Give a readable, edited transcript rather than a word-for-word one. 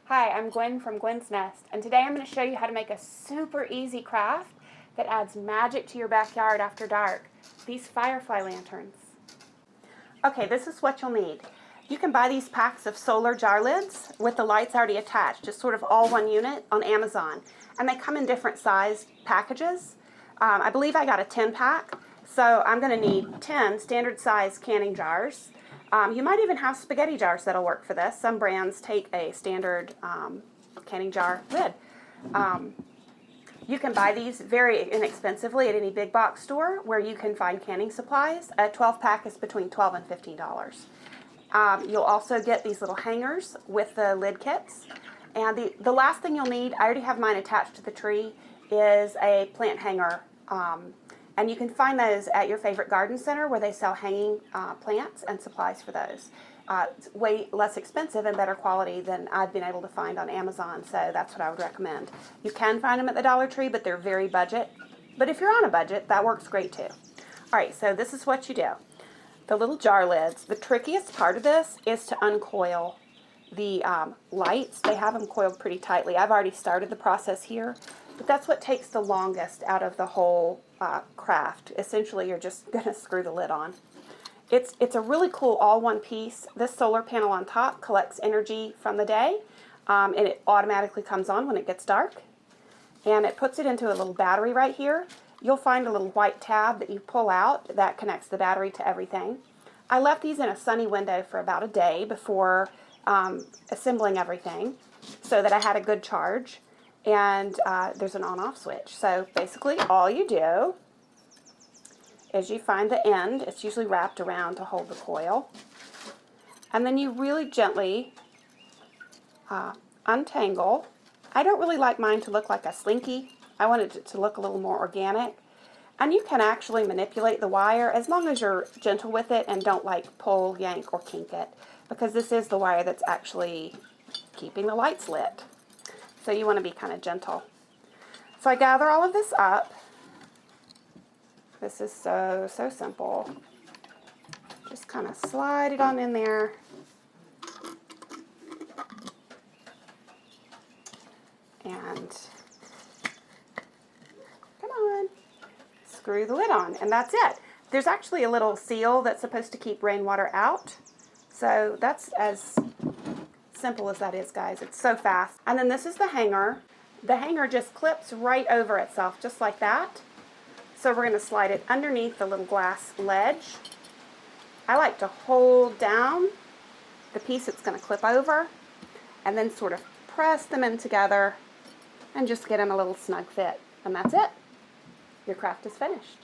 Hi, I'm Gwen from Gwen's Nest, and today I'm going to show you how to make a super easy craft that adds magic to your backyard after dark. These firefly lanterns. Okay, this is what you'll need. You can buy these packs of solar jar lids with the lights already attached, just sort of all one unit on Amazon. And they come in different size packages. I believe I got a 10 pack, so I'm going to need 10 standard size canning jars. You might even have spaghetti jars that'll work for this. Some brands take a standard canning jar lid. You can buy these very inexpensively at any big box store where you can find canning supplies. A 12 pack is between $12 and $15. You'll also get these little hangers with the lid kits. And the last thing you'll need, I already have mine attached to the tree, is a plant hanger. And you can find those at your favorite garden center where they sell hanging plants and supplies for those. It's way less expensive and better quality than I've been able to find on Amazon, so that's what I would recommend. You can find them at the Dollar Tree, but they're very budget. But if you're on a budget, that works great too. All right, so this is what you do. The little jar lids. The trickiest part of this is to uncoil the lights. They have them coiled pretty tightly. I've already started the process here, but that's what takes the longest out of the whole craft. Essentially, you're just going to screw the lid on. It's a really cool all-one piece. This solar panel on top collects energy from the day, and it automatically comes on when it gets dark. And it puts it into a little battery right here. You'll find a little white tab that you pull out that connects the battery to everything. I left these in a sunny window for about a day before assembling everything so that I had a good charge. And there's an on-off switch. So basically all you do is you find the end. It's usually wrapped around to hold the coil. And then you really gently untangle. I don't really like mine to look like a slinky. I wanted it to look a little more organic. And you can actually manipulate the wire as long as you're gentle with it and don't like pull, yank, or kink it, because this is the wire that's actually keeping the lights lit. So you want to be kind of gentle. So I gather all of this up. This is so simple. Just kind of slide it on in there. And come on, screw the lid on, and that's it. There's actually a little seal that's supposed to keep rainwater out. So that's as simple as that is, guys. It's so fast. And then this is the hanger. The hanger just clips right over itself, just like that. So we're going to slide it underneath the little glass ledge. I like to hold down the piece it's going to clip over and then sort of press them in together and just get them a little snug fit. And that's it. Your craft is finished.